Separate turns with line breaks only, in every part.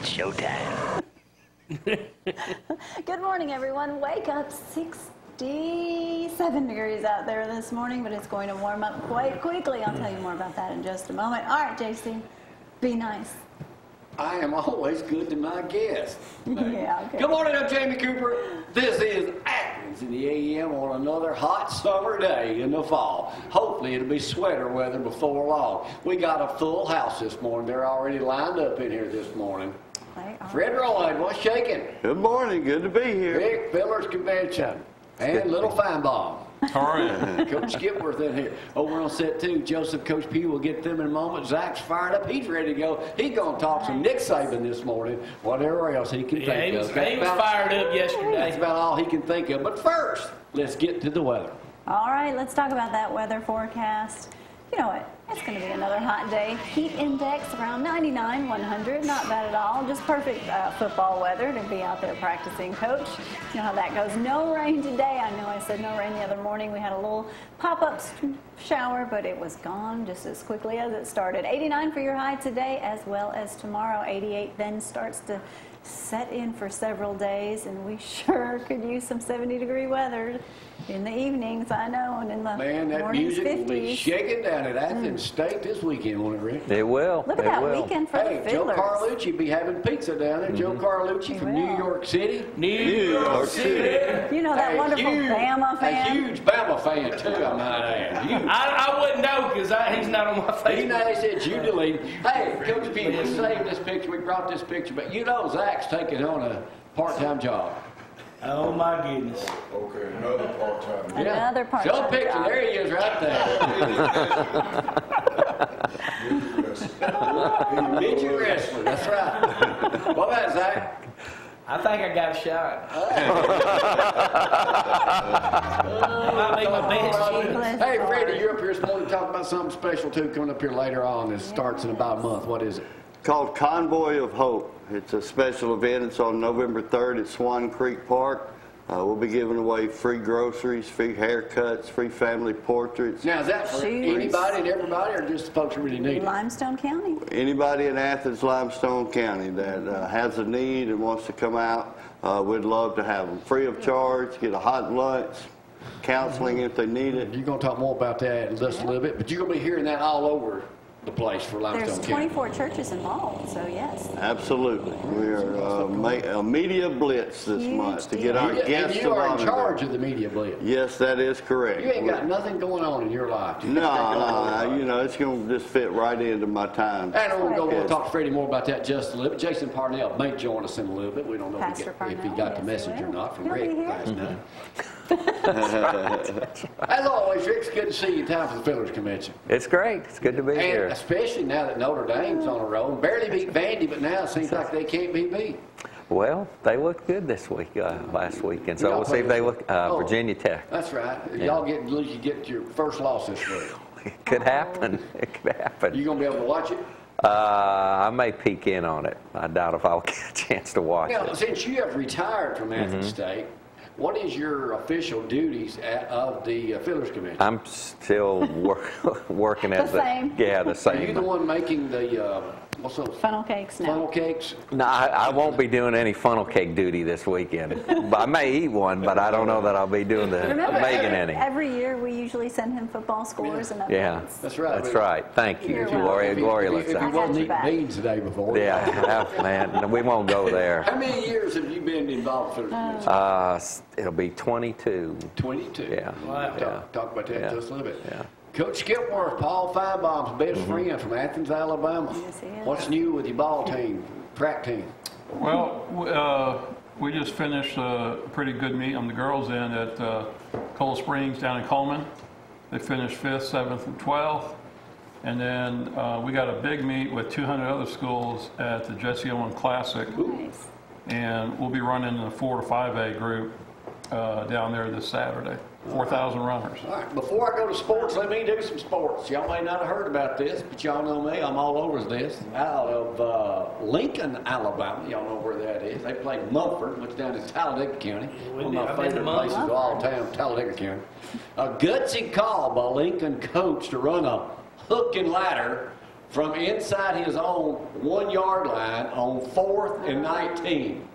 It's showtime.
Good morning, everyone. Wake up, 67 degrees out there this morning, but it's going to warm up quite quickly. I'll tell you more about that in just a moment. All right, JC, be nice.
I am always good to my guests.
Yeah, okay.
Good morning, I'm Jamie Cooper. This is Athens in the AM on another hot summer day in the fall. Hopefully it'll be sweater weather before long. We got a full house this morning. They're already lined up in here this morning. Fred Royd, what's shaking?
Good morning, good to be here.
Big Fillers Convention and Little Feinbaum.
All right.
Coach Skipworth in here. Over on set 2, Joseph, Coach Pugh will get them in a moment. Zack's fired up. He's ready to go. He's going to talk some Nick Saban this morning, whatever else he can think of.
He was fired up yesterday.
That's about all he can think of. But first, let's get to the weather.
All right, let's talk about that weather forecast. You know what? It's going to be another hot day. Heat index around 99, 100. Not bad at all. Just perfect football weather to be out there practicing, Coach. You know how that goes. No rain today. I know I said no rain the other morning. We had a little pop-up shower, but it was gone just as quickly as it started. 89 for your high today as well as tomorrow. 88 then starts to set in for several days, and we sure could use some 70-degree weather in the evenings, I know, and in the
Man, that
mornings,
music
50s.
will be shaking down at Athens State this weekend, won't it, Rick?
It will.
Look at that weekend for the
Joe
Fiddlers.
Carlucci be having pizza down there. Joe Carlucci from New York City.
New York City.
You know that wonderful Bama fan?
A huge Bama fan, too, I might add.
I wouldn't know because he not on my
He
Facebook.
said you delete. Hey, Coach P, we saved this picture. We brought this picture. But you know Zack's taking on a part-time job.
Oh, my goodness.
Okay, another part-time.
Another part-time
Show a picture.
job.
There he is right there. Midget wrestler. That's right. What about Zack?
I think I got a shot. Might be my best chance.
Hey, Freddy, you're up here this morning talking about something special, too, coming up here later on. This starts in about a month. What is it?
Called Convoy of Hope. It's a special event. It's on November 3rd at Swan Creek Park. We'll be giving away free groceries, free haircuts, free family portraits.
Now, is that for anybody and everybody, or just the folks who really need it?
Limestone County.
Anybody in Athens, Limestone County that has a need and wants to come out, we'd love to have them. Free of charge, get a hot lunch, counseling if they need it.
You're going to talk more about that in just a little bit, but you're going to be hearing that all over the place for Limestone
There's
County.
24 churches involved, so yes.
Absolutely. We are a media blitz this month to get our
And
guests
you are in
to
charge of the media blitz.
Yes, that is correct.
You ain't got nothing going on in your life.
No, you know, it's going to just fit right into my time.
And we're going to talk to Freddy more about that just a little bit. Jason Parnell may join us in a little bit. We don't know if he
Parnell,
got the
yes,
message
he
or
will.
not from
He'll
Rick
be here.
last night. As always, Rick, it's good to see you in time for the Fillers Convention.
It's great. It's good to be
And
here.
especially now that Notre Dame's on a roll. Barely beat Vandy, but now it seems like they can't be beat.
Well, they looked good this week, last weekend. So
Y'all
we'll see
play
if they
this
look Virginia Tech.
That's right.
Yeah.
Y'all you get your first loss this week.
It could happen. It could happen.
You going to be able to watch it?
I may peek in on it. I doubt if I'll get a chance to watch
Now,
it.
since you have retired from Athens State, what is your official duties of the Fillers Convention?
I'm still working at
The same.
the
Are you
same.
the one making the what's those?
Funnel cakes now.
Funnel cakes?
No, I won't be doing any funnel cake duty this weekend. But I may eat one, but I don't know that I'll be doing
Remember,
making any.
every year we usually send him football scores and updates.
Yeah,
That's right.
that's right. Thank you,
You're
Gloria. Gloria looks
If you
out.
got
wasn't
your
eating
back.
beans the day before.
Yeah, man, we won't go there.
How many years have you been involved in Fillers Convention?
It'll be 22.
22.
Yeah.
Wow.
Talk about that
Yeah.
just a little bit.
Yeah.
Coach Skipworth, Paul Feinbaum's best friend from Athens, Alabama.
Yes, he is.
What's new with your ball team, track team?
Oh.
Well, we just finished a pretty good meet on the girls' end at Cold Springs down in Coleman. They finished 5th, 7th, and 12th. And then we got a big meet with 200 other schools at the Jesse Owen Classic.
Nice.
And we'll be running a 4 to 5A group down there this Saturday. 4,000 runners.
All right, before I go to sports, let me do some sports. Y'all may not have heard about this, but y'all know me. I'm all over this. Out of Lincoln, Alabama. Y'all know where that is. They play Mumford, which is down in Talladega County. One of my
I've been to
favorite places of all time, Talladega County. A gutsy call by Lincoln coach to run a hook and ladder from inside his own 1 yard line on 4th and 19.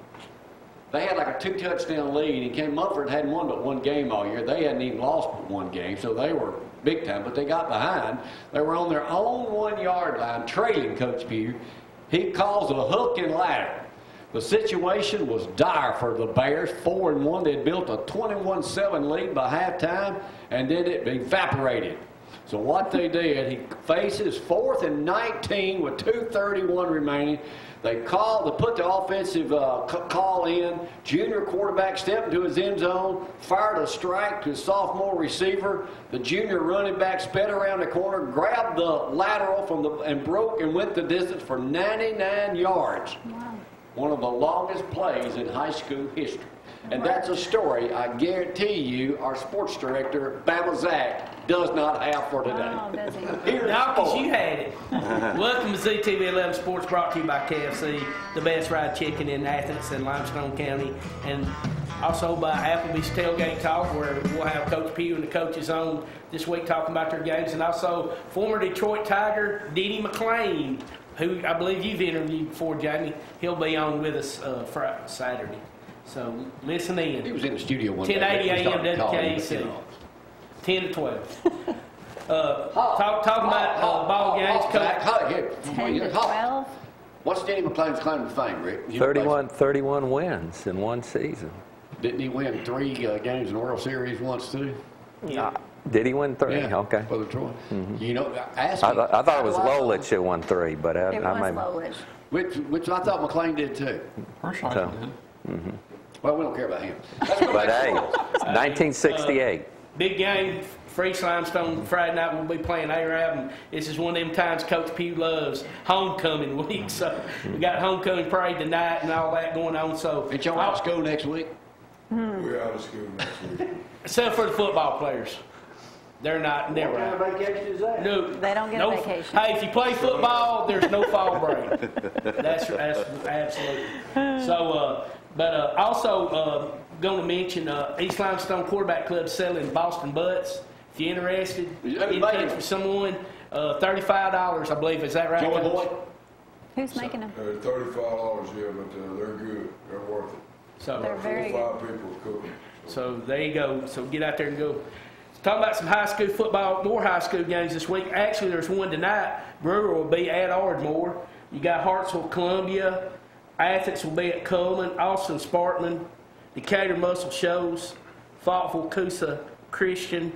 They had like a 2-touchdown lead, and Mumford hadn't won but one game all year. They hadn't even lost but one game, so they were big time, but they got behind. They were on their own 1 yard line, trailing Coach Pugh. He calls a hook and ladder. The situation was dire for the Bears, 4-1. They had built a 21-7 lead by halftime, and then it evaporated. So what they did, he faces 4th and 19 with 2:31 remaining. They put the offensive call in. Junior quarterback stepped into his end zone, fired a strike to his sophomore receiver. The junior running back sped around the corner, grabbed the lateral and broke and went the distance for 99 yards.
Wow.
One of the longest plays in high school history. And that's a story I guarantee you our sports director, Bama Zack, does not have for today.
Oh, does he?
Here's
Now, because
sport.
you had it. Welcome to ZTV 11 Sports, brought to you by KFC, the best fried chicken in Athens and Limestone County, and also by Applebee's Tailgate Talk, where we'll have Coach Pugh and the coaches on this week talking about their games, and also former Detroit Tiger Diddy McClain, who I believe you've interviewed before, Jamie. He'll be on with us Saturday. So listen in.
He was in the studio one day.
10:80
We started
a.m.
calling him,
WKC.
you know.
10 to 12. Talking about ball games.
Zack,
Coach.
10 to 12.
What's Danny McClain's claim to fame, Rick? You know,
31 wins in one season.
Didn't he win 3 games in the World Series once, too?
Yeah.
Did he win 3?
Yeah,
Okay.
for the Detroit. You know, ask
I
me.
thought it was Lolich who won 3, but
It was
I may.
Lolich.
Which I thought McClain did, too.
Hershon
So.
did.
Well, we don't care about him. Let's go
But
back to
hey,
sports.
1968.
Big game, Freeze Limestone Friday night. We'll be playing A-Rab, and this is one of them times Coach Pugh loves, homecoming week. So we got homecoming parade tonight and all that going on. So
Ain't y'all out of school next week?
We're out of school next week.
except for the football players, they're not. Never out.
vacation is that?
No,
They don't get a vacation.
Hey, if you play football, there's no fall break. That's absolutely. So, but also going to mention East Limestone Quarterback Club selling Boston Butts. If you're interested,
Yeah,
in touch with someone. $35, I believe. Is that right?
Joey
Coach?
Boy?
Who's making them?
$35, yeah, but they're good. They're worth it.
So,
They're very
4 or 5 people cooking.
So there you go. So get out there and go. Talking about some high school football, more high school games this week. Actually, there's one tonight. Brewer will be at Ardmore. You got Hartsville, Columbia. Athens will be at Coleman. Austin, Sparkman. Decatur, Muscle Shoals. Faultville, Coosa, Christian.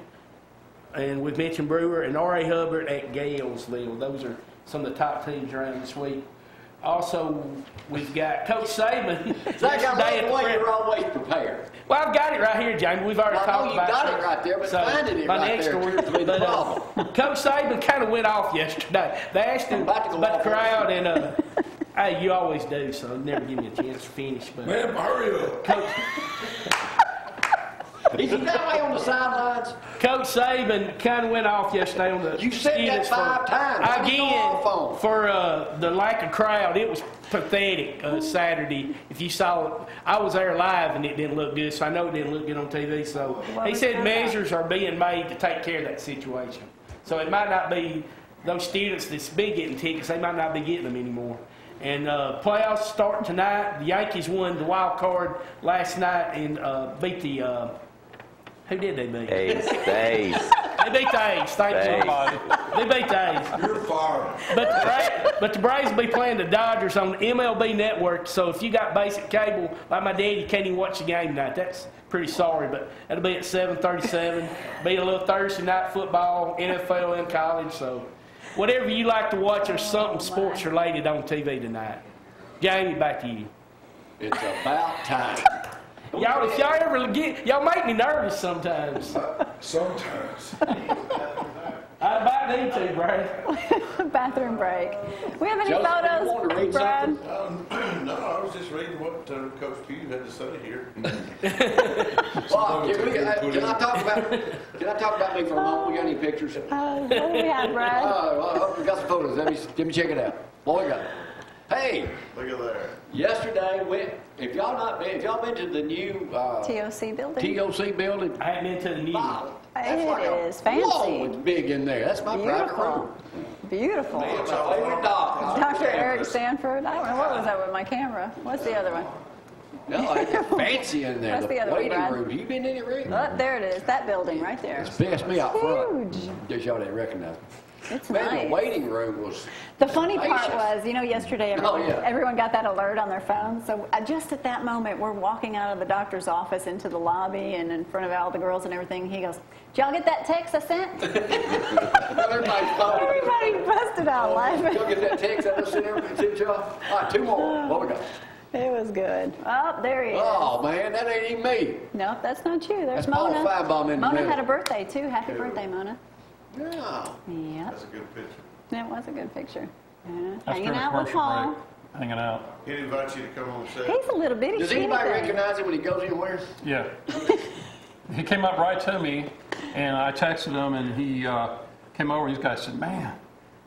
And we've mentioned Brewer. And R.A. Hubbard at Galesville. Those are some of the top teams around this week. Also, we've got Coach Saban.
Zach, I
yesterday at
love the
the
way
prep-
you're always prepared.
Well, I've got it right here, Jamie. We've already
I
talked
know you
about
got it right there, but finding it
my
right
next
there
story.
appears to be the
But,
problem.
Coach Saban kind of went off yesterday. They asked him
About to go
about
off
the crowd, and hey, you always do, so never give me a chance to finish. But
Man, hurry up.
Is he that way on the sidelines?
Coach Saban kind of went off yesterday on the
You said that
students
5 times. What did he go off on?
Again, for the lack of crowd. It was pathetic Saturday. If you saw it, I was there live and it didn't look good, so I know it didn't look good on TV. So
What
he
was
said
that
measures are being made to take care of that situation. So it might not be those students that's been getting tickets, they might not be getting them anymore. And playoffs starting tonight. The Yankees won the wild card last night and beat the who did they beat?
A's.
They beat the A's. Thank you.
A's.
They beat the A's.
You're fired.
But the Braves will be playing the Dodgers on MLB Network. So if you got basic cable, like my dad, you can't even watch the game tonight. That's pretty sorry, but it'll be at 7:37. Be a little Thursday night football, NFL and college. So whatever you like to watch, there's something sports related on TV tonight. Jamie, back to you.
It's about time.
Y'all, if y'all ever y'all make me nervous sometimes.
Sometimes.
I about need to, Brad.
Bathroom break. We have any
Joseph, you want to
photos,
read
Brad?
something?
No, I was just reading what Coach Pugh had to say here.
Bob, can I talk about me for a moment? We got any pictures?
What do we have, Brad?
We got some photos. Let me check it out. What we got? Hey,
Look at there.
yesterday, if y'all been to the new
TOC building.
TOC building,
I haven't been to the new.
wow,
It is fancy.
Whoa, it's big in there. That's my private
Beautiful.
room.
Beautiful.
That's my favorite doctor.
Dr. Eric Sanford. I don't know what was that with my camera. What's the other one?
No, it's fancy in there.
That's the other one,
waiting
Brad.
room. You been in it, Rick?
Oh, there it is. That building right there.
It's best me out front.
Huge.
Just y'all didn't recognize.
It's
Man,
nice.
the waiting room was.
The funny part
spacious.
was, you know, yesterday
yeah.
everyone got that alert on their phones. So just at that moment, we're walking out of the doctor's office into the lobby and in front of all the girls and everything. He goes, "Did y'all get that text I sent?"
Everybody's phone.
Everybody busted out laughing.
Y'all get that text I just sent everybody to y'all? All right, 2 more. What we got?
It was good. Oh, there he is.
Oh, man, that ain't even me.
Nope, that's not you. There's
That's Paul
Mona.
Finebaum in the
Mona
middle.
had a birthday too. Happy birthday, Mona.
Yeah.
Yep.
That's a good picture.
That was a good picture. Yeah.
That's
Hanging
during
out with
commercial
Paul.
break. Hanging out.
He'd invite you to come on set.
He's a little bitty.
Does
skinny
anybody
thing.
recognize him when he goes anywhere?
Yeah. He came up right to me, and I texted him, and he came over. These guys said, "Man,"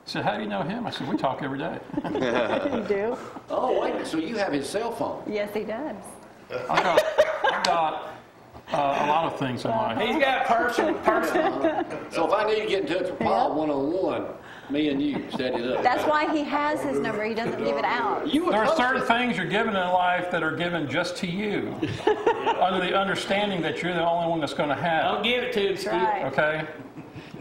he said, "How do you know him?" I said, "We talk every day."
You do?
Oh, wait a minute. So you have his cell phone?
Yes, he does.
I got a lot of things in my.
He's got personal.
So if I need to get in touch with Paul one-on-one, me and you set it up.
That's why he has his number. He doesn't give it out.
You were
There are
close
certain
to-
things you're given in life that are given just to you, under the understanding that you're the only one that's going to have
Don't give it to him,
That's
Skip.
right.
it. Okay?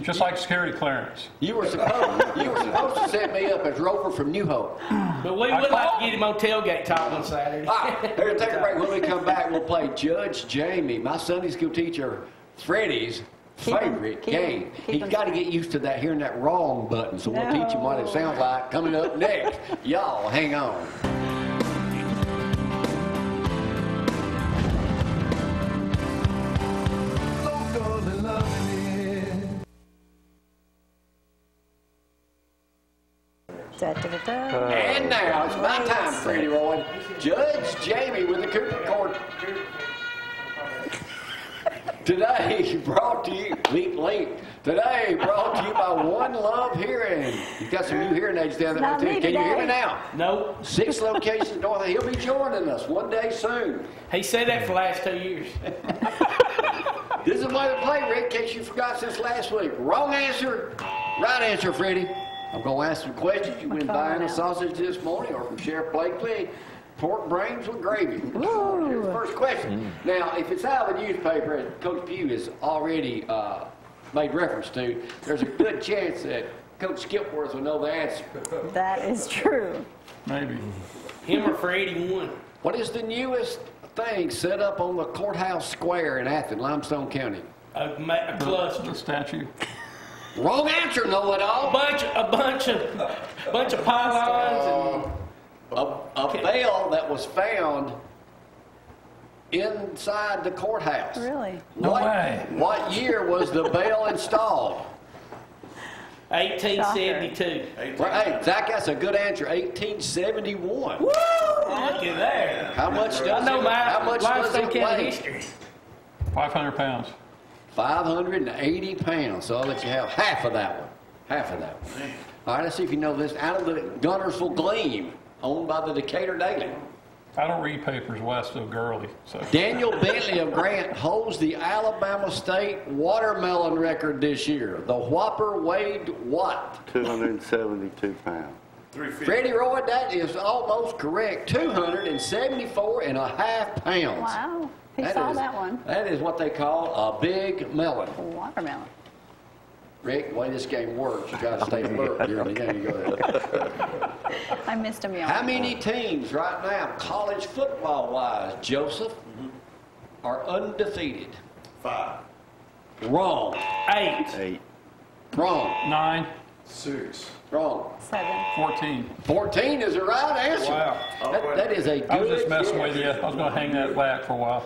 Just like security clearance.
You were supposed to set me up as Rover from New Hope.
But we would like to get him on tailgate talk on Saturday.
All right, here, take a break. When we come back, we'll play Judge Jamie, my Sunday school teacher, Freddy's favorite game. He's got to get used to that, hearing that wrong button, so we'll teach him what it sounds like coming up next. Y'all, hang on. And now it's my time, Freddie Roy. Judge Jamie with the Cooper Court. Today brought to you, link. Today brought to you by One Love Hearing. You've got some new hearing aids down there
Not
too.
me
Can you hear me
today.
now?
Nope.
6 locations north. He'll be joining us one day soon.
He said that for the last 2 years.
This is the way to play, Rick, in case you forgot since last week. Wrong answer, right answer, Freddie. I'm going to ask some questions. You win buying a sausage this morning or from Sheriff Blakely. Pork brains with gravy. Here's the first question. Now, if it's out of the newspaper, as Coach Pugh has already made reference to, there's a good chance that Coach Skipworth will know the answer.
That is true.
Maybe.
Him or Freddy won.
What is the newest thing set up on the courthouse square in Athens, Limestone County?
A cluster.
The statue.
Wrong answer, know-it-all.
A bunch of pylons and
A bell that was found inside the courthouse.
Really?
No way.
What year was the bell installed?
1872.
Well, hey, Zack, that's a good answer. 1871.
Woo! Look at there.
How much does
I know
how much does
Limestone
it
County
weigh?
history.
500 pounds.
580 pounds. So I'll let you have half of that one. Half of that one. All right, let's see if you know this. Out of the Gunnersville Gleam, owned by the Decatur Daily.
I don't read papers west of Gurley, so.
Daniel Bentley of Grant holds the Alabama State watermelon record this year. The Whopper weighed what?
272 pounds.
350.
Freddie Roy, that is almost correct. 274 and a half pounds.
Wow. He saw that one.
That is what they call a big melon.
Watermelon.
Rick, the way this game works, you got to stay alert during the game. You go ahead.
I missed him, y'all.
How many teams right now, college football-wise, Joseph, are undefeated?
5.
Wrong.
8.
Wrong.
9,
6.
Wrong.
7.
14.
14 is the right answer.
Wow.
That is a good
I was just messing
guess.
with you. I was going to hang that back for a while.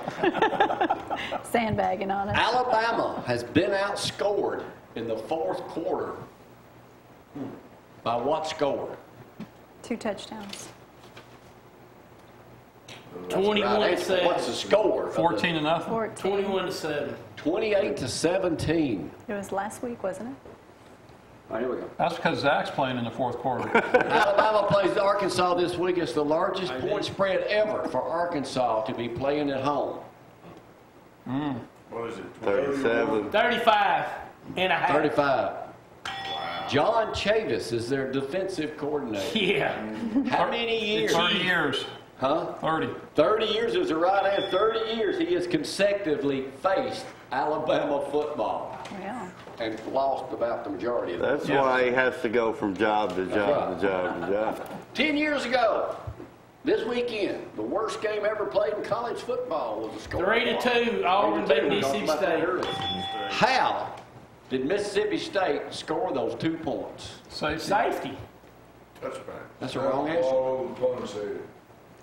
Sandbagging on it.
Alabama has been outscored in the fourth quarter by what score?
2 touchdowns.
21
Right
to
answer.
7.
What's the score?
14 to nothing.
14.
21 to 7.
28 to 17.
It was last week, wasn't it?
All right, here we go.
That's because Zach's playing in the fourth quarter.
Alabama plays Arkansas this week. It's the largest point spread ever for Arkansas to be playing at home.
What is it?
37.
35 and a half.
35. John Chavis is their defensive coordinator.
Yeah.
How many years?
30 years.
Huh?
30.
30 years is the right answer. 30 years he has consecutively faced Alabama football
Yeah.
and lost about the majority of them.
That's why he has to go from job to job to job to job.
10 years ago, this weekend, the worst game ever played in college football was a score.
3-2, Auburn beat Mississippi State.
How did Mississippi State score those 2 points?
Safety.
Touchback.
That's a wrong answer.
All over the punter's head.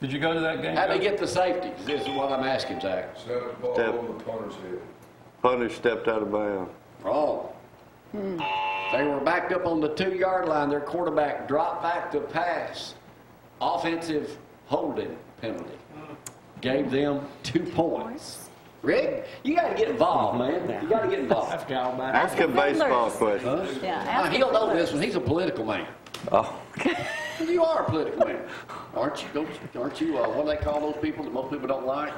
Did you go to that game?
How'd they get the safety? This is what I'm asking, Zach.
Snap the ball
Step.
over the punter's head.
Punter stepped out of bounds.
Wrong. They were backed up on the 2-yard line. Their quarterback dropped back to pass. Offensive holding penalty. Gave them 2 points. Rick, you got to get involved, man. You got to get
I
involved.
forgot all about it.
Ask a baseball
Fiddlers.
question.
Huh?
Yeah,
Now,
ask
he'll
the
know
Fiddlers.
this one. He's a political man.
Oh,
You are a political man, aren't you? Aren't you? What do they call those people that most people don't like?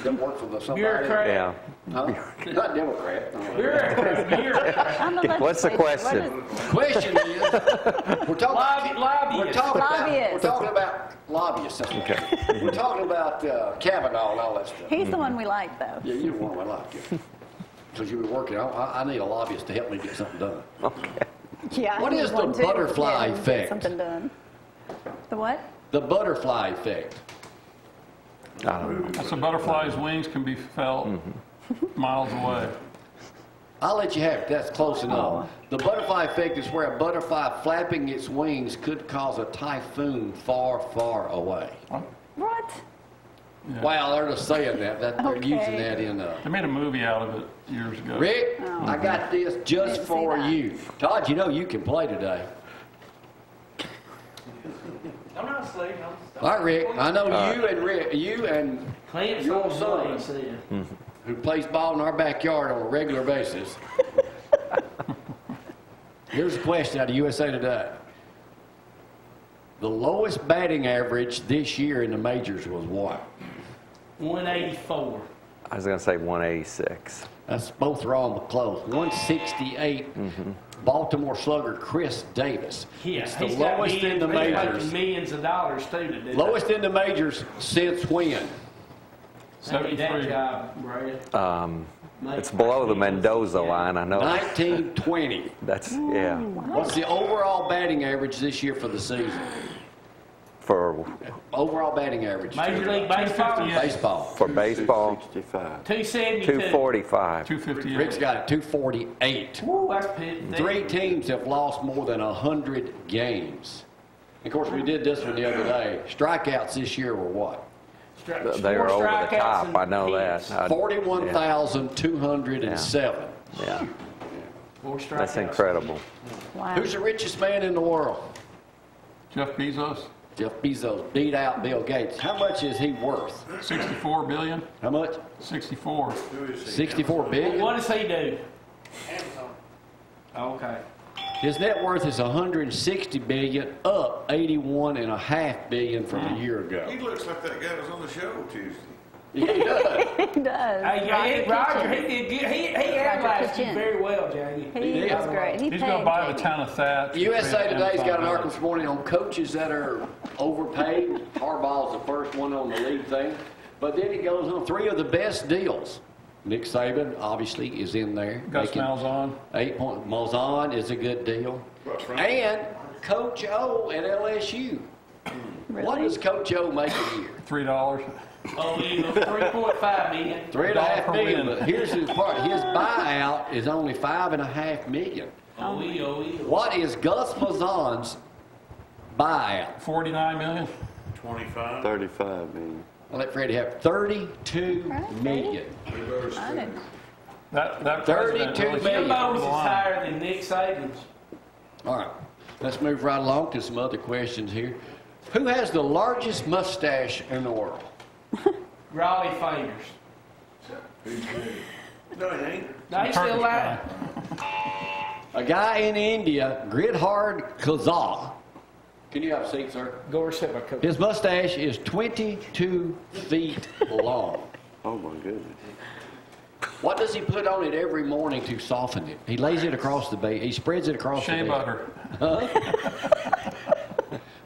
That work for the somebody.
Bureaucrat.
yeah.
Huh? Not Democrat.
Bureaucrat.
I'm the
What's the
legislature.
question?
Question is, we're talking
Lobbyists.
we're talking about lobbyists. That's what
Okay.
We're taling about Kavanaugh and all that stuff.
He's the one we like, though.
Yeah, you're the one I like. Because you were working. I need a lobbyist to help me get something done.
Yeah.
What
I need
is the
one, too.
butterfly
Yeah, get
effect?
Something done. The what?
The butterfly effect.
I don't know.
That's a butterfly's wings can be felt miles away.
I'll let you have it. That's close enough. The butterfly effect is where a butterfly flapping its wings could cause a typhoon far, far away.
What?
Yeah.
Wow, they're just saying that. They're
Okay.
using that in.
They made a movie out of it years ago.
Rick,
Oh.
I got this just
Didn't see
for
that.
you. Todd, you know you can play today.
I'm not asleep.
All right, Rick. I know you and
Clint's
Your
on
son.
the lane, see.
who plays ball in our backyard on a regular basis. Here's a question out of USA Today. The lowest batting average this year in the majors was what?
184.
I was going to say 186.
That's both wrong but close. 168. Baltimore slugger Chris Davis.
Yeah,
It's the
he's got
lowest in the
he's making
majors.
millions of dollars too to do that.
Lowest in the majors since when?
They need that
73.
job, Brad.
It's below the Mendoza line, I know.
1920.
That's, yeah.
What's the overall batting average this year for the season?
For
Overall batting average.
Major League Baseball,
258.
Baseball.
baseball,
65.
272.
245.
258.
Rick's got it 248.
Woo, that's pitch.
3 teams have lost more than 100 games. Of course, we did this one the other day. Strikeouts this year were what?
They were over the top, I know that.
41,207.
Yeah,
Four
that's
strikeouts.
incredible.
Wow.
Who's the richest man in the world?
Jeff Bezos,
Jeff Bezos beat out Bill Gates. How much is he worth?
64 billion.
How much?
64.
64 billion?
What does he do? Okay.
His net worth is 160 billion, up 81.5 billion from a year ago.
He looks like that guy was on the show Tuesday.
Yeah, he does.
He does.
Hey, Roger,
Kitchen.
he analyzed you
Kitchen.
very well, Jamie.
He
did.
was great. He
He's going to buy the
paid
town of Thatch.
USA Today's got an article this morning on coaches that are overpaid. Harbaugh's the first one on the league thing. But then it goes on 3 of the best deals. Nick Saban, obviously, is in there.
Gus
making
Malzahn.
8 point. Malzahn is a good deal. And Coach O at LSU. What does Coach O make a year?
$3.
Oh, you know, 3.5 million.
$3.5 million.
win.
But here's his part. His buyout is only $5.5 million.
Oh,
What is Gus Malzahn's buyout?
49 million.
35 million.
I'll let Freddy have 32 million.
They better
I
stay.
didn't-
That
32
president really
million.
Jim Bowles is
the line.
higher than Nick Saban's.
All right, let's move right along to some other questions here. Who has the largest mustache in the world?
Raleigh Fingers.
He's dead. No, he ain't.
No, he's still alive.
A guy in India, Gridhard Kazal. Can you have a seat, sir?
Go or sit my coat.
His mustache is 22 feet long.
Oh my goodness.
What does he put on it every morning to soften it? He lays it across the bed. He spreads it across
Shea
the bed.
butter.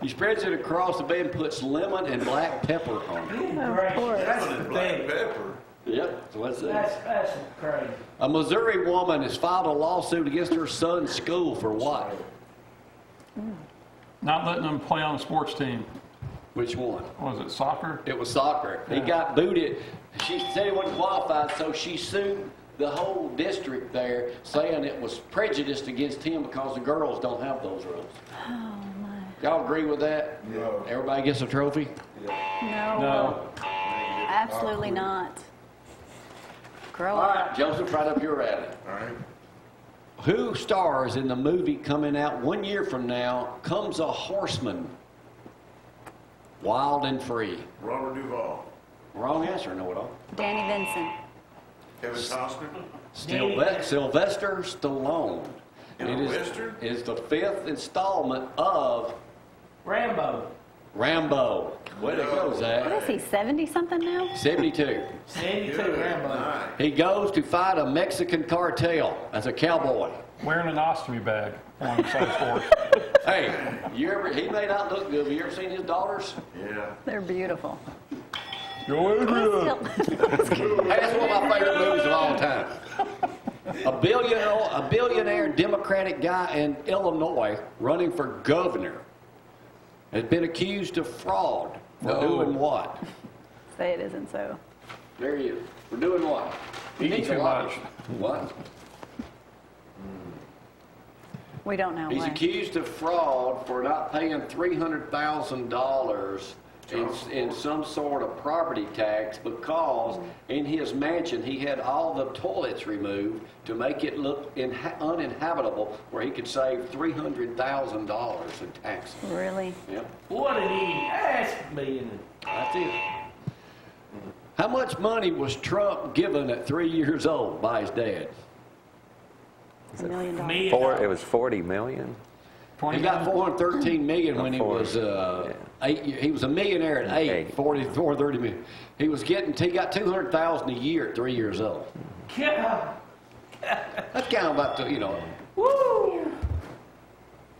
He spreads it across the bed and puts lemon and black pepper on it.
Of course.
That's
Lemon
the
and black
thing.
pepper.
Yep, so what's that?
That's crazy.
A Missouri woman has filed a lawsuit against her son's school for what?
Not letting them play on a sports team.
Which one?
What was it, soccer?
It was soccer. He got booted. She said he wasn't qualified, so she sued the whole district there, saying it was prejudiced against him because the girls don't have those rules.
Oh, my.
Y'all agree with that?
No.
Everybody gets a trophy?
No. Absolutely not. Grow
All
up.
right, Joseph, right up your alley.
All right.
Who stars in the movie coming out 1 year from now, Comes a Horseman, Wild and Free?
Robert Duvall.
Wrong answer, know-it-all.
Danny Vincent.
Kevin Costner.
Sylvester Stallone.
In a Western?
Is the 5th installment of
Rambo.
Rambo. Way to go,
What
Zach.
is he, 70-something now?
72.
72
Good
Rambo.
night.
He goes to fight a Mexican cartel as a cowboy.
Wearing an ostomy bag on the side of horse.
Hey, he may not look good, but you ever seen his daughters?
Yeah.
They're beautiful.
Go Adrian!
Hey, that's one of my favorite movies of all time. A billionaire Democratic guy in Illinois running for governor has been accused of fraud for doing what?
Say it isn't so.
There he is. For doing what? He
Eating
needs a
too
lot.
much.
What?
We don't know
He's
why.
accused of fraud for not paying $300,000 in some sort of property tax because in his mansion he had all the toilets removed to make it look uninhabitable, where he could save $300,000 in taxes.
Really?
Yep,
What an idiot. That's being.
that's it. How much money was Trump given at 3 years old by his dad?
$1 million.
It was 40 million.
He got 413 million when he was
Yeah.
8. He was a millionaire at 8. 430 million. He got 200,000 a year at 3 years old.
God.
That's kind of about
Woo!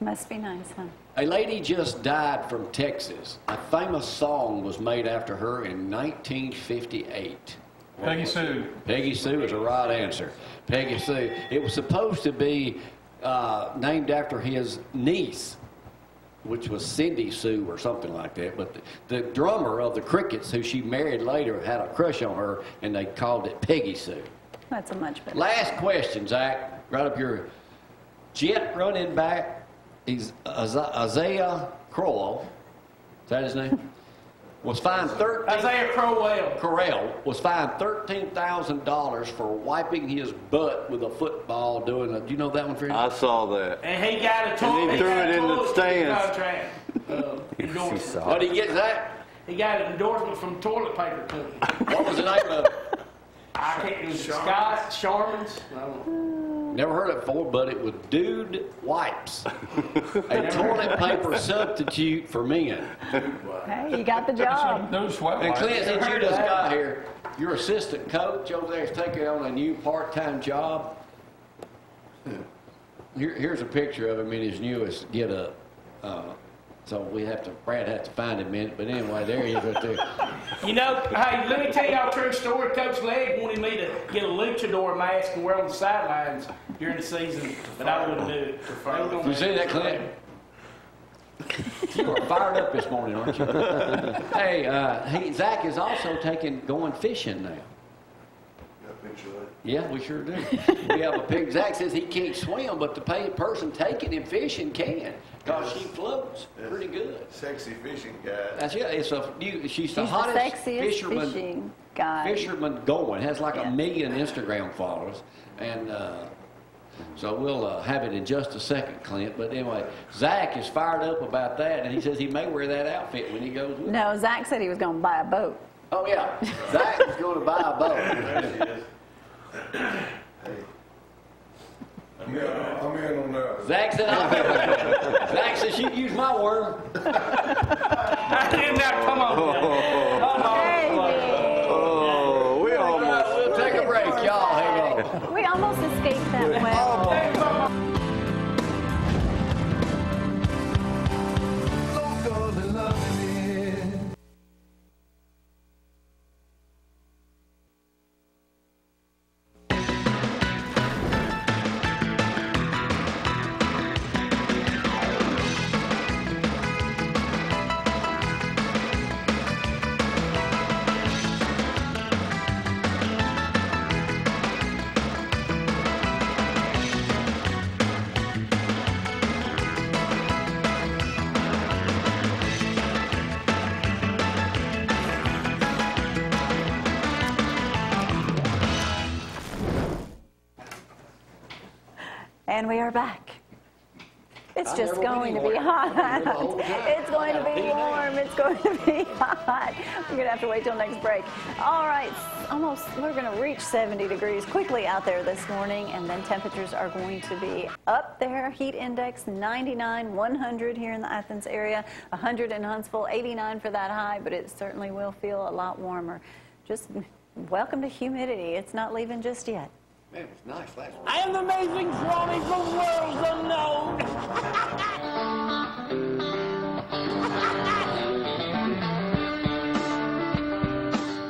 Must be nice, huh?
A lady just died from Texas. A famous song was made after her in 1958.
Peggy Sue.
Peggy Sue is the right answer. Peggy Sue. It was supposed to be named after his niece, which was Cindy Sue or something like that. But the drummer of the Crickets, who she married later, had a crush on her, and they called it Peggy Sue.
That's a much better.
Last question, Zach. Right up your Jet running back. He's Isaiah Crowell. Is that his name? Was fined
Isaiah Crowell.
Corral was fined $13,000 for wiping his butt with a football doing a. Do you know that one, Freddy?
I saw that.
And he got a
And he threw it in the stands.
Endorsement.
What did he get, Zach?
He got an endorsement from Toilet Paper Company.
What was the name of it?
I can't, it was Scott Sharman's. I don't know.
Never heard of it before, but it was Dude Wipes, a toilet paper substitute for men.
Hey, you got the job.
No sweat
And
wipes.
Clint, since you just got here, your assistant coach over there is taking on a new part-time job. Here's a picture of him in his newest get-up. So Brad has to find him a minute, but anyway, there he is right there.
You know, hey, let me tell y'all a true story. Coach Legg wanted me to get a luchador mask and wear on the sidelines during the season, but I wouldn't do it.
You see that, Clint? You are fired up this morning, aren't you? Hey, Zach is also going fishing now.
Got a picture of that?
Yeah, we sure do. We have a pig. Zach says he can't swim, but the person taking him fishing can, because she floats pretty good.
Sexy fishing guy.
That's she's the
He's the
hottest
sexiest fishing guy.
fisherman going. Has like
Yeah.
1 million Instagram followers, and so we'll have it in just a second, Clint. But anyway, Zach is fired up about that, and he says he may wear that outfit when he goes with.
No, Zach said he was going to buy a boat.
Oh yeah, Zach is going to buy a boat.
There she is. Hey. I'm in on that.
Zach said, Zach said she can use my worm.
I did not. Come on. Come on.
Hey,
Oh, we almost.
We'll take a break, y'all. Hang
And we are back. It's
I
just
never
going to
went
be hot.
anywhere. The whole time.
It's going to be warm. It's going to be hot. We're going to have to wait till next break. All right, we're going to reach 70 degrees quickly out there this morning, and then temperatures are going to be up there. Heat index 99, 100 here in the Athens area, 100 in Huntsville, 89 for that high, but it certainly will feel a lot warmer. Just welcome to humidity. It's not leaving just yet.
Man, it was nice last week.
I am the amazing Swami from worlds unknown.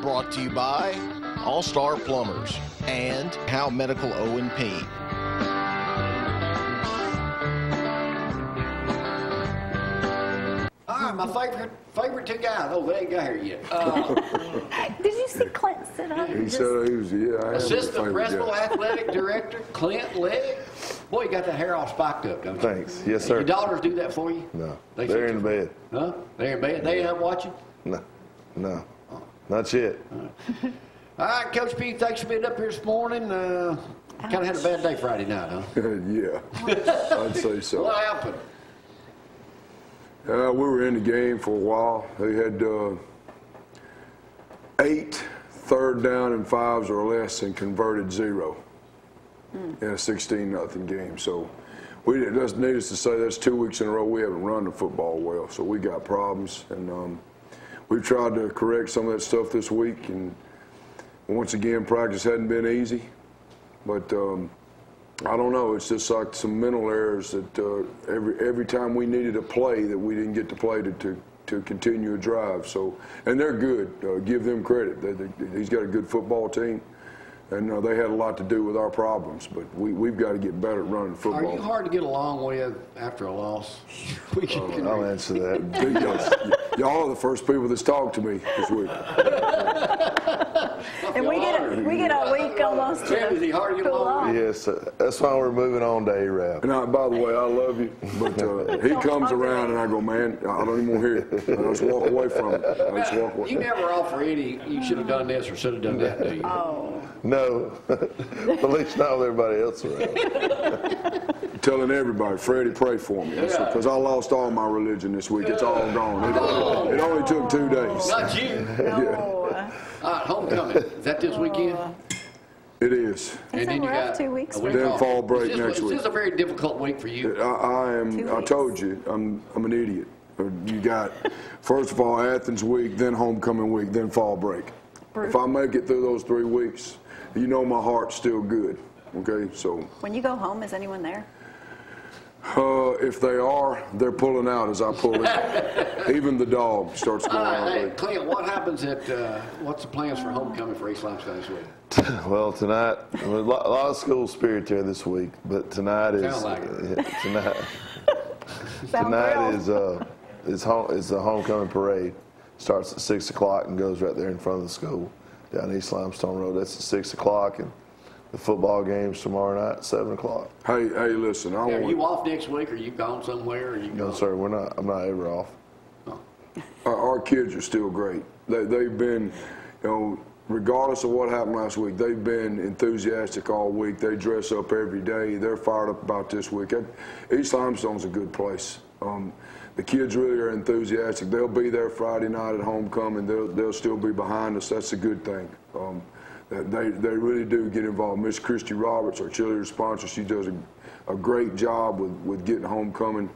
Brought to you by All Star Plumbers and How Medical O&P.
All right, my favorite two guys. Oh, they ain't got here yet.
Did you see Clint sit up?
He said he was, yeah, I am
Assistant
a
Principal
guy.
Athletic Director, Clint, Legg. Boy, you got that hair all spiked up, don't you?
Thanks. Yes, sir.
Your daughters do that for you?
No.
They
They're
sit
in bed.
Huh? They're in bed? They ain't up watching?
No. No. Not yet.
All right, Coach P, thanks for being up here this morning. Kind of had a bad day Friday night, huh?
Yeah, I'd say so.
What happened?
We were in the game for a while. They had 8 third down and 5s or less and converted 0 in a 16-0 game. So that's needless to say, that's 2 weeks in a row we haven't run the football well. So we got problems, and we've tried to correct some of that stuff this week. And once again, practice hadn't been easy, but I don't know. It's just like some mental errors that every time we needed a play that we didn't get to play to continue a drive. So, and they're good. Give them credit. He's got a good football team, and they had a lot to do with our problems. But we've got to get better at running football.
Are you hard to get along with after a loss?
I'll answer that.
Y'all are the first people that's talked to me this week.
And we get a week almost to
Is he hard to get along with?
Yes, that's why we're moving on to A-Rap.
And by the way, I love you, but he comes around and I go, man, I don't even want to hear it. I just walk away from it. I just walk away.
You never offer any, you should have done this or should have done that, do you?
Oh.
No, at least not with everybody else around.
Telling everybody, Freddy, pray for me. Because I lost all my religion this week. It's all gone. It only took 2 days.
Not you.
No.
All right, homecoming. Is that this weekend?
It is.
It's
then you
over
got
2 weeks.
a week
Then
off.
fall break
Is this-
next week.
Is this a very difficult week for you?
I told you, I'm an idiot. You got, first of all, Athens week, then homecoming week, then fall break. If I make it through those 3 weeks, you know my heart's still good. Okay, so.
When you go home, is anyone there?
If they are, they're pulling out as I pull in. Even the dog starts going out.
Hey, Clint, what happens what's the plans for homecoming for East Limestone this week?
Well, tonight, a lot of school spirit there this week, but tonight is
Sound like it.
tonight is the homecoming parade. Starts at 6 o'clock and goes right there in front of the school down East Limestone Road. That's at 6 o'clock, and the football game's tomorrow night at 7 o'clock.
Hey, listen,
Are you off next week? Or you gone somewhere? Or you
No,
gone?
sir, we're not. I'm not ever off.
our kids are still great. They've been, regardless of what happened last week, they've been enthusiastic all week. They dress up every day. They're fired up about this week. East Limestone's a good place. The kids really are enthusiastic. They'll be there Friday night at homecoming. They'll still be behind us. That's a good thing. They really do get involved. Miss Christy Roberts, our cheerleader sponsor, she does a great job with getting homecoming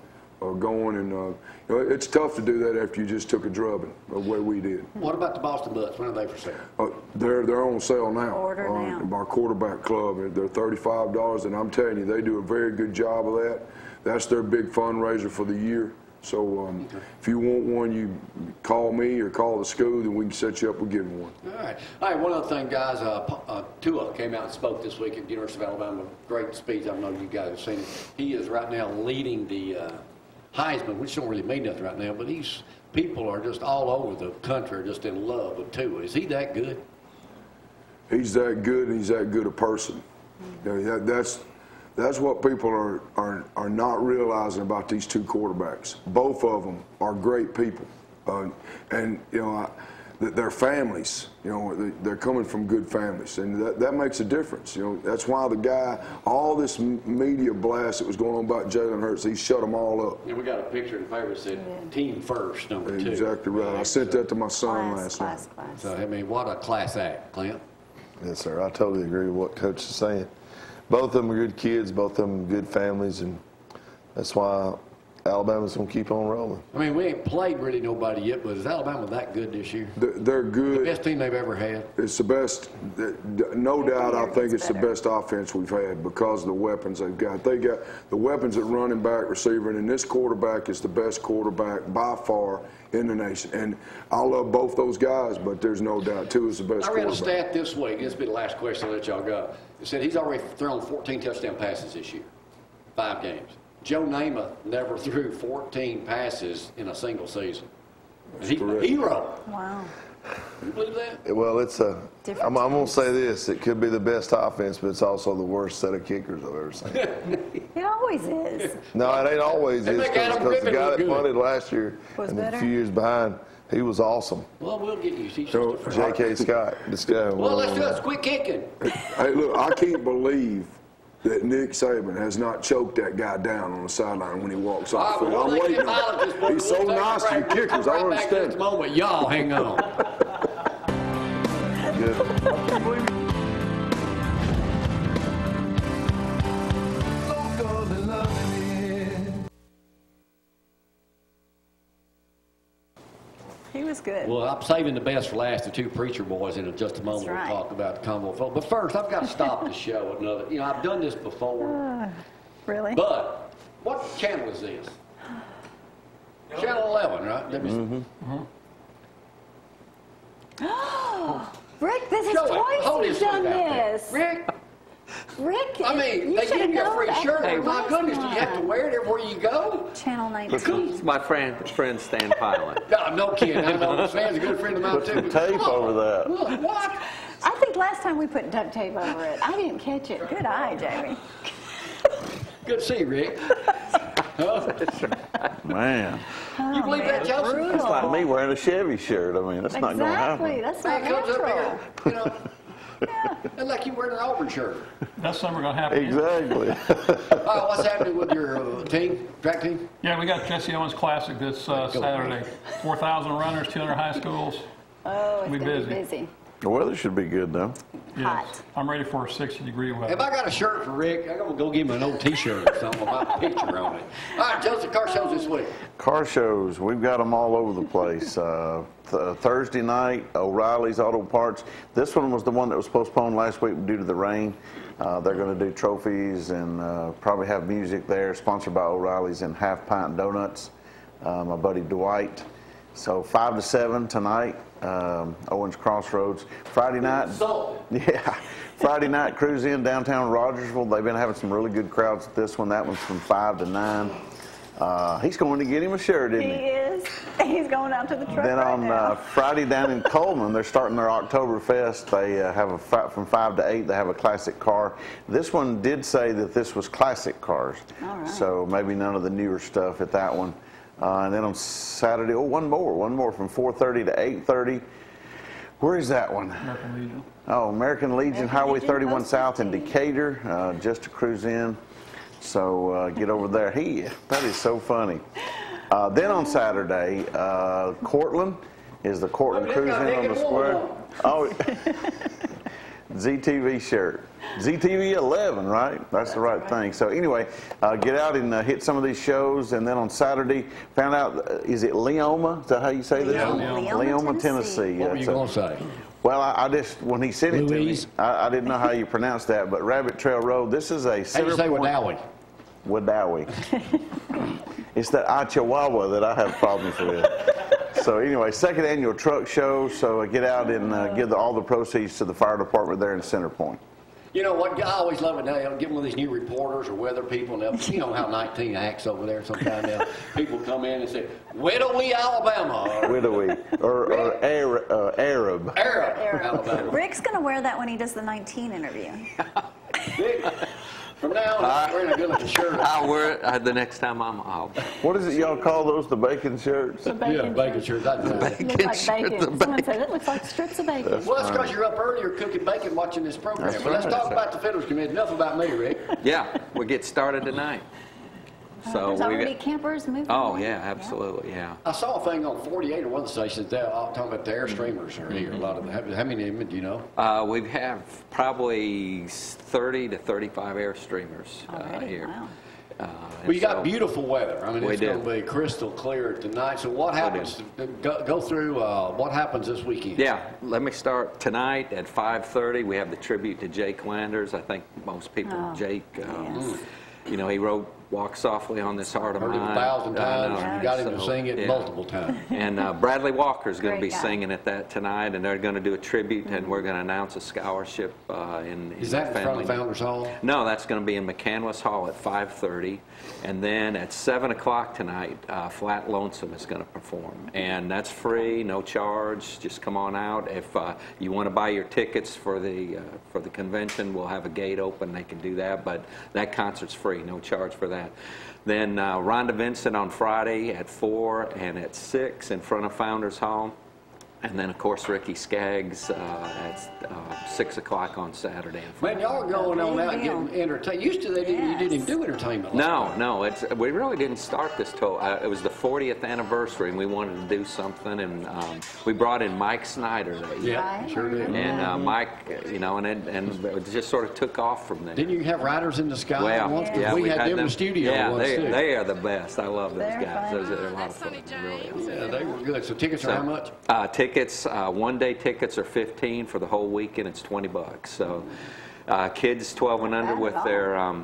going. And it's tough to do that after you just took a drubbing the way we did.
What about the Boston Butts? When are they for sale?
They're on sale now.
Order now.
By Quarterback Club. They're $35, and I'm telling you, they do a very good job of that. That's their big fundraiser for the year. So if you want one, you call me or call the school, then we can set you up with getting one.
All right. All right, one other thing, guys. Tua came out and spoke this week at the University of Alabama. Great speech. I know you guys have seen it. He is right now leading the Heisman, which don't really mean nothing right now, but people are just all over the country are just in love with Tua. Is he that good?
He's that good, and he's that good a person. That's what people are not realizing about these two quarterbacks. Both of them are great people, and their families, you know, they're coming from good families, and that makes a difference. You know, that's why the guy, all this media blast that was going on about Jalen Hurts, he shut them all up.
And we got a picture in the paper that said team first, number 2.
Exactly right. I sent that to my son last night.
So, I mean, what a class act, Clint.
Yes, sir. I totally agree with what Coach is saying. Both of them are good kids, both of them good families, and that's why Alabama's going to keep on rolling.
I mean, we ain't played really nobody yet, but is Alabama that good this year?
They're good.
The best team they've ever had.
It's the best, no doubt. I think it's the best offense we've had because of the weapons they've got. They got the weapons at running back, receiver, and this quarterback is the best quarterback by far in the nation. And I love both those guys, but there's no doubt Tua is the best quarterback.
I read a stat this week. This will be the last question I'll let y'all go. It said he's already thrown 14 touchdown passes this year, 5 games. Joe Namath never threw 14 passes in a single season. He's a hero.
Wow.
You believe that?
Well, it's I'm going to say this. It could be the best offense, but it's also the worst set of kickers I've ever seen.
It always is.
No, it ain't always is, because the guy that punted last year and a few years behind, he was awesome.
Well, we'll get you. So,
J.K. Scott. This guy.
Well, let's do it. Quit kicking.
Hey, look, I can't believe that Nick Saban has not choked that guy down on the sideline when he walks off the field. I'm waiting. He's so nice to the kickers. I don't understand.
This moment, y'all hang on.
Good.
He was good.
Well, I'm saving the best for last. The 2 preacher boys in just a moment. We'll talk about the combo football. But first, I've got to stop the show at another. You know, I've done this before.
Really?
But what channel is this? Channel 11, right?
Rick, this is twice you've done this. Rick,
I mean, they give you a free shirt. Hey, my goodness, do you have to wear it everywhere you go?
Channel 19.
It's my friend Stan Pilot.
No kidding. I know Stan's a good friend of mine,
Put
too.
some tape over that.
Look, what?
I think last time we put duct tape over it. I didn't catch it. Good eye, Jamie.
Good to see you, Rick.
Man.
You believe that, Chelsea?
That's like me wearing a Chevy shirt. I mean, that's not going to happen.
Exactly. That's not natural.
You know, and like you wearing an Auburn shirt.
That's something going to happen.
Exactly.
What's happening with your team, track team?
Yeah, we got Jesse Owens Classic this Saturday. 4,000 runners, 200 high schools.
Oh, it's
We'll
going
be
to be busy.
The weather should be good, though.
Yes.
Hot.
I'm ready for a 60-degree weather.
If I got a shirt for Rick, I'm going to go give him an old T-shirt or something with my picture on it. All right, tell us the car shows this week.
Car shows, we've got them all over the place. Thursday night, O'Reilly's Auto Parts. This one was the one that was postponed last week due to the rain. They're going to do trophies and probably have music there, sponsored by O'Reilly's and Half Pint Donuts. My buddy Dwight. So 5 to 7 tonight, Owens Crossroads. Friday night, Friday night cruise in downtown Rogersville. They've been having some really good crowds at this one. That one's from 5 to 9. He's going to get him a shirt, isn't he?
He is. He's going out to the truck
Then on Friday down in Coleman, they're starting their Oktoberfest. They have from 5 to 8. They have a classic car. This one did say that this was classic cars, so maybe none of the newer stuff at that one. And then on Saturday, one more from 4:30 to 8:30. Where is that one?
American Legion.
Oh, American Legion, Highway 31 South in Decatur, just to cruise in. So get over there. That is so funny. Then on Saturday, Cortland is the Cortland Cruise In on the Square. Oh, ZTV shirt. ZTV 11, right? That's the right thing. So anyway, get out and hit some of these shows. And then on Saturday, found out, is it Leoma? Is that how you say this? Leoma, Tennessee.
What were you going to say?
Well, I just, when he sent it to me, I didn't know how you pronounce that, but Rabbit Trail Road, this is a
How do you say Wadawi?
Wadawi. It's that Chihuahua that I have problems with. So anyway, 2nd annual truck show, so get out and give all the proceeds to the fire department there in Center Point.
You know what? I always love it now. They'll get one of these new reporters or weather people, and you know how 19 acts over there sometimes. People come in and say, Widowee, Alabama.
Widowee. Or Arab.
Alabama.
Rick's going to wear that when he does the 19 interview.
From now on, wearing a good-looking shirt.
I'll wear it the next time I'm out.
What is it y'all call those? The bacon shirts?
The bacon
Bacon shirts. That's right.
It looks like bacon. Someone said it looks like strips of bacon.
Well, that's because you're up earlier cooking bacon watching this program.
That's
But let's
right.
talk about the Fiddlers Committee. Enough about me, Rick.
Yeah, we get started tonight. So
There's
we
already
got,
campers moving.
oh
in.
yeah, absolutely, yeah.
I saw a thing on 48 or one of the stations there talking about the Airstreamers are here. A lot of them. How many of them do you know?
We have probably 30 to 35 Airstreamers
Already?
here.
Wow.
Well, you got beautiful weather. I mean,
We
it's
do.
going to be crystal clear tonight. So what happens? Go through what happens this weekend.
Yeah, let me start tonight at 5:30. We have the tribute to Jake Landers. I think most people,
Oh,
Jake,
yes.
you know, he wrote Walk Softly on This Heart of
Heard
Mine.
it 1,000 times.
I know.
You got him to
So,
sing it
yeah.
multiple times.
And Bradley Walker's going to be
Great guy.
singing at that tonight, and they're going to do a tribute, and we're going to announce a scholarship in
Is that in front
family.
of Founders Hall?
No, that's going to be in McCandless Hall at 5:30, and then at 7 o'clock tonight, Flat Lonesome is going to perform, and that's free, no charge. Just come on out. If you want to buy your tickets for the convention, we'll have a gate open. They can do that, but that concert's free, no charge for that. Then Rhonda Vincent on Friday at 4 and at 6 in front of Founders Hall. And then, of course, Ricky Skaggs at 6 o'clock on Saturday.
Man, y'all are going on out and getting entertained. Used to, you didn't even do entertainment.
No, we really didn't start this till it was the 40th anniversary, and we wanted to do something, and we brought in Mike Snyder that year.
Yeah,
Right.
sure did.
And Mike, you know, and it just sort of took off from there.
Didn't you have Riders in the Sky
Well,
once?
yeah,
we had them in the studio
Yeah,
once, too.
they are the best. I love those
They're
guys.
fun.
They're a lot of fun. They really are.
Yeah, they were good. So tickets are how much?
Tickets, one-day tickets are $15. For the whole weekend, it's $20. So kids 12 and under
Not
with
at
their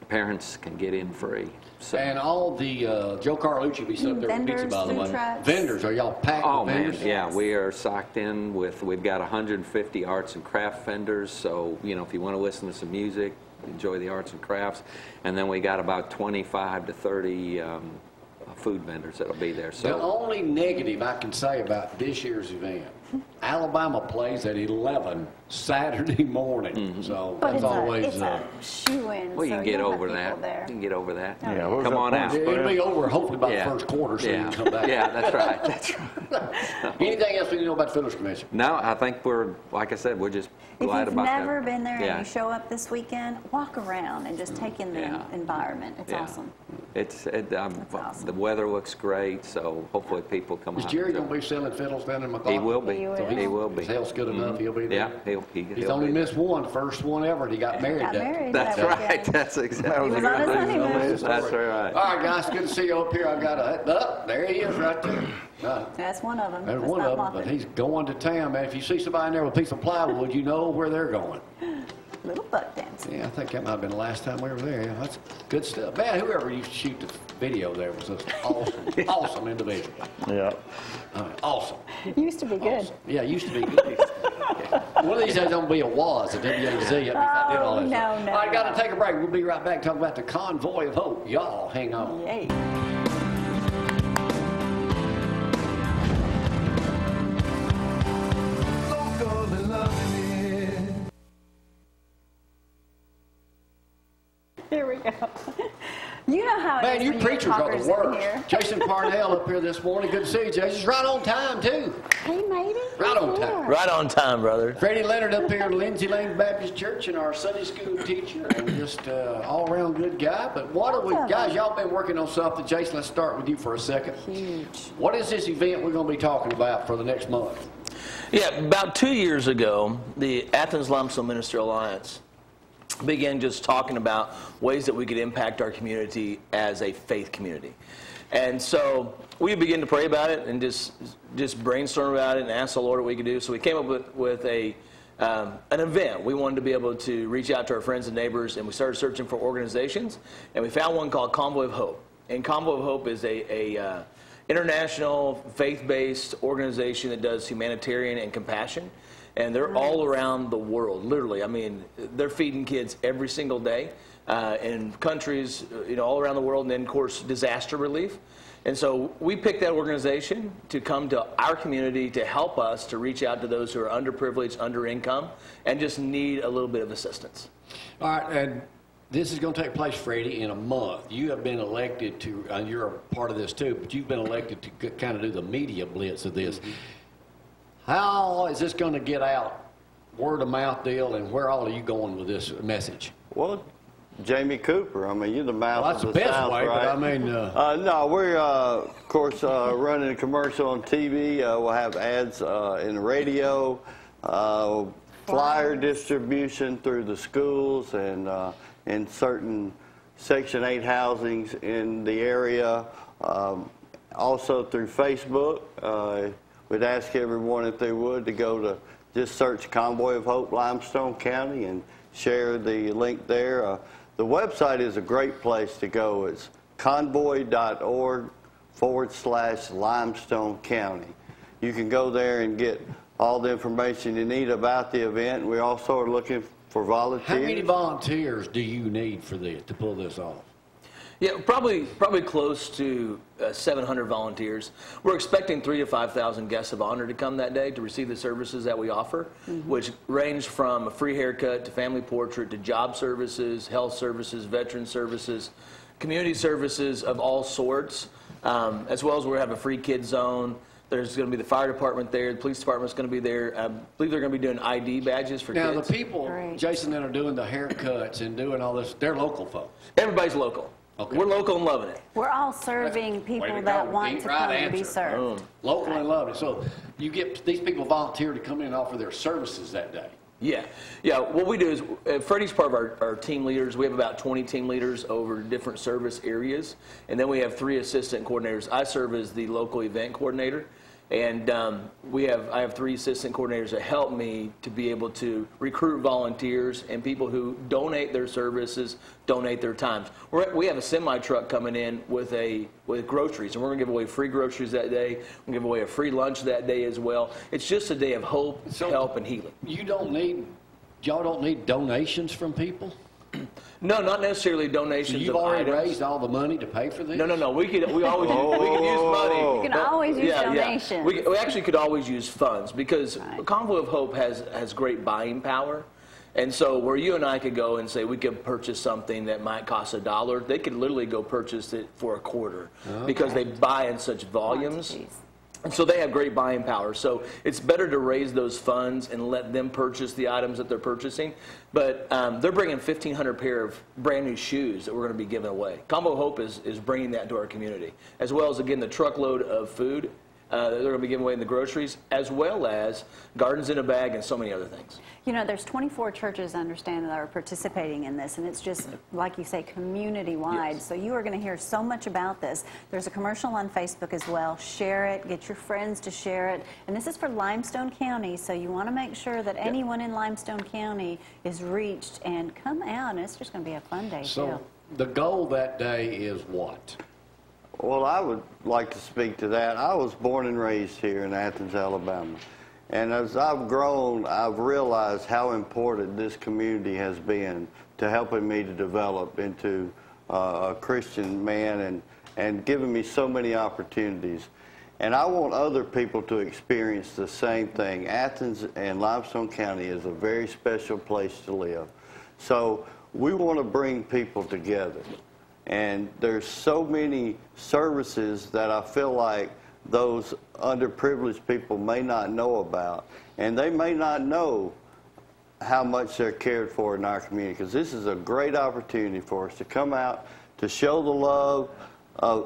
parents can get in free. So.
And all the Joe Carlucci be set up there with pizza,
Vendors,
by the
food
way.
trucks.
Vendors, are y'all packed
Oh
with
man,
vendors?
yeah, we are socked in with. We've got 150 arts and craft vendors. So you know, if you want to listen to some music, enjoy the arts and crafts, and then we got about 25 to 30 food vendors that'll be there.
The
So
only negative I can say about this year's event, Alabama plays at 11 Saturday morning. So
But
that's always
it's a shoe-in.
well, you
so
can get
you'll have
over
people
that.
there.
You can get over that.
Yeah, what was
Come
that
on
point
out.
spread?
it'll be over hopefully by
Yeah.
the first quarter, so you
Yeah,
can come back.
yeah, that's right. That's right.
Anything else we can know about the Fiddlers Convention?
No, I think we're, like I said, we're just
If
glad
you've
about that.
never been there
Yeah.
and you show up this weekend, walk around and just take in the
Yeah.
environment. It's
Yeah.
awesome.
The weather looks great, so hopefully people come
Is
out.
Jerry going to be selling fiddles down in McCall?
He will be.
He will.
He will be.
His health's good enough, he'll be there.
Yeah,
He's
he'll
only
be
missed one, the first one ever, and he got married.
Got
that-
married
That's
that
right.
weekend.
That's exactly
He was on his honeymoon.
That's right.
All right, guys, good to see you up here. I got there he is right there.
That's one of them.
There's
Let's
one
not
of them,
mock
but
it.
he's going to town, man. If you see somebody in there with a piece of plywood, you know where they're going.
Little butt dancing.
Yeah, I think that might have been the last time we were there. Yeah, that's good stuff. Man, whoever used to shoot the video there was just awesome, awesome individual.
Yeah.
Awesome.
Used to be good.
Awesome. Yeah, used to be good. One of these days, I'm going to be a WAZ, a WAZ. I did all that
Oh,
stuff.
no,
All right, got to
no.
take a break. We'll be right back talking about the Convoy of Hope. Y'all hang on.
Yay. Here we go. You know how it
Man,
is
you
when you get
preachers are
talkers
the
in
worst.
here.
Jason Parnell up here this morning. Good to see you, Jason. He's right on time, too.
He made it.
Right on
He's
time.
here.
Right on time, brother.
Freddie Leonard up here at Lindsay Lane Baptist Church and our Sunday school teacher and just all-around good guy. But what are we, guys, y'all been working on something. Jason, let's start with you for a second.
Huge.
What is this event we're going to be talking about for the next month?
Yeah, about 2 years ago, the Athens Limestone Ministry Alliance began just talking about ways that we could impact our community as a faith community. And so we began to pray about it and just brainstorm about it and ask the Lord what we could do. So we came up with an event. We wanted to be able to reach out to our friends and neighbors, and we started searching for organizations, and we found one called Convoy of Hope. And Convoy of Hope is a international faith-based organization that does humanitarian and compassion. And they're all around the world, literally. I mean, they're feeding kids every single day in countries, all around the world, and then, of course, disaster relief. And so we picked that organization to come to our community to help us to reach out to those who are underprivileged, under income, and just need a little bit of assistance.
All right, and This is going to take place, Freddie, in a month. You have been elected to, you're a part of this too, but you've been elected to kind of do the media blitz of this. How is this going to get out, word of mouth deal, and where all are you going with this message?
Well, Jamie Cooper, I mean, you're the mouth
Well,
of
that's
the
the best
South,
way,
right?
but I mean...
no, we're, of course, running a commercial on TV. We'll have ads in the radio, flyer distribution through the schools and in certain Section 8 housings in the area. Also through Facebook. We'd ask everyone if they would to go to just search Convoy of Hope Limestone County and share the link there. The website is a great place to go. It's convoy.org/Limestone County. You can go there and get all the information you need about the event. We also are looking for volunteers.
How many volunteers do you need for this, to pull this off?
Yeah, probably close to 700 volunteers. We're expecting 3,000 to 5,000 guests of honor to come that day to receive the services that we offer, which range from a free haircut to family portrait to job services, health services, veteran services, community services of all sorts, as well as we're going to have a free kids zone. There's going to be the fire department there. The police department's going to be there. I believe they're going to be doing ID badges for kids.
Now, the people, Jason, that are doing the haircuts and doing all this, they're local folks.
Everybody's local.
Okay.
We're local and loving it.
We're all serving people that want to come and be served.
Local and loving it. So you get these people volunteer to come in and offer their services that day.
Yeah. What we do is, Freddy's part of our team leaders. We have about 20 team leaders over different service areas. And then we have 3 assistant coordinators. I serve as the local event coordinator. And I have 3 assistant coordinators that help me to be able to recruit volunteers and people who donate their services, donate their times. We have a semi-truck coming in with groceries, and we're going to give away free groceries that day. We're going to give away a free lunch that day as well. It's just a day of hope, help, and healing.
Y'all don't need donations from people?
No, not necessarily donations.
So you've already raised all the money to pay for this?
No. We could always use money.
You can always use donations.
We actually could always use funds because Convoy of Hope has great buying power. And so where you and I could go and say we could purchase something that might cost $1, they could literally go purchase it for a quarter because they buy in such volumes. And so they have great buying power. So it's better to raise those funds and let them purchase the items that they're purchasing. But they're bringing 1,500 pair of brand new shoes that we're going to be giving away. Combo Hope is bringing that to our community, as well as, again, the truckload of food that they're going to be giving away in the groceries, as well as gardens in a bag and so many other things.
You know, there's 24 churches, I understand, that are participating in this, and it's just, like you say, community-wide. Yes. So you are going to hear so much about this. There's a commercial on Facebook as well. Share it. Get your friends to share it. And this is for Limestone County, so you want to make sure that anyone in Limestone County is reached, and come out, and it's just going to be a fun day,
So the goal that day is what?
Well, I would like to speak to that. I was born and raised here in Athens, Alabama. And as I've grown, I've realized how important this community has been to helping me to develop into a Christian man and giving me so many opportunities. And I want other people to experience the same thing. Athens and Limestone County is a very special place to live. So we want to bring people together. And there's so many services that I feel like those underprivileged people may not know about. And they may not know how much they're cared for in our community, because this is a great opportunity for us to come out, to show the love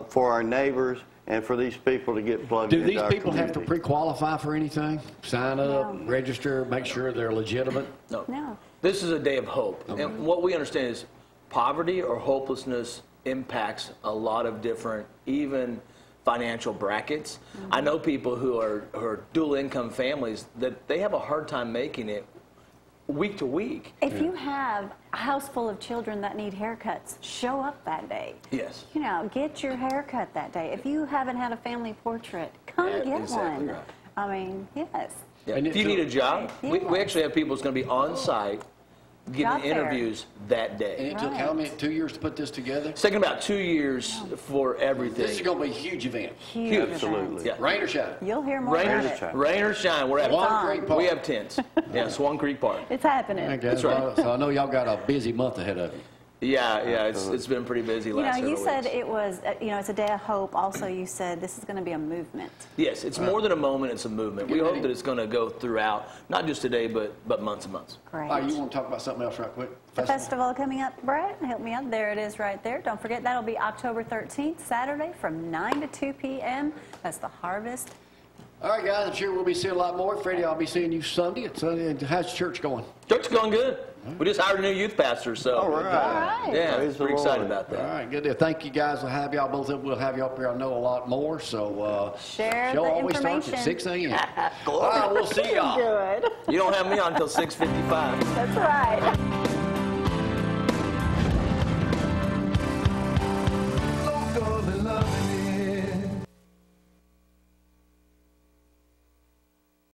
for our neighbors, and for these people to get plugged into our community. Do these people
have to pre-qualify for anything? Sign up, register, make sure they're legitimate?
No.
This is a day of hope. Okay. And what we understand is poverty or hopelessness impacts a lot of different, even financial brackets. I know people who are dual income families that they have a hard time making it week to week.
If you have a house full of children that need haircuts, show up that day.
Yes.
You know, get your haircut that day. If you haven't had a family portrait, come get one. Right. I mean, yes.
Yeah. If you need a job, we actually have people who's going to be on site getting interviews that day.
And it took how many, 2 years to put this together?
It's taken about 2 years for everything.
This is going to be a huge event.
Huge.
Absolutely.
Yeah.
Rain or shine?
You'll hear more about it.
Rain or shine. We're at
Swan Creek Park.
We have tents. Yeah, Swan Creek Park.
It's happening.
Okay, that's right. So I know y'all got a busy month ahead of you.
Yeah, it's been pretty busy last
You
several
said
weeks.
it was, it's a day of hope. Also, you said this is going to be a movement.
Yes, it's more than a moment, it's a movement. We hope that it's going to go throughout, not just today, but months and months.
Great.
All right, you want to talk about something else right quick?
The festival coming up, Brett, help me out. There it is right there. Don't forget, that'll be October 13th, Saturday from 9 to 2 p.m. That's the Harvest.
All right, guys, I'm sure we'll be seeing a lot more. Freddie, I'll be seeing you Sunday. How's church going?
Church is going good. We just hired a new youth pastor, so.
All right.
Yeah,
Praise the
pretty excited
Lord.
about that.
All right, good deal. Thank you, guys. We'll have y'all both up. We'll have you up here. I know a lot more. So
Share
show
the
always starts at
information.
6 a.m. All right, we'll see y'all.
Good.
You don't have me on until 6:55.
That's right.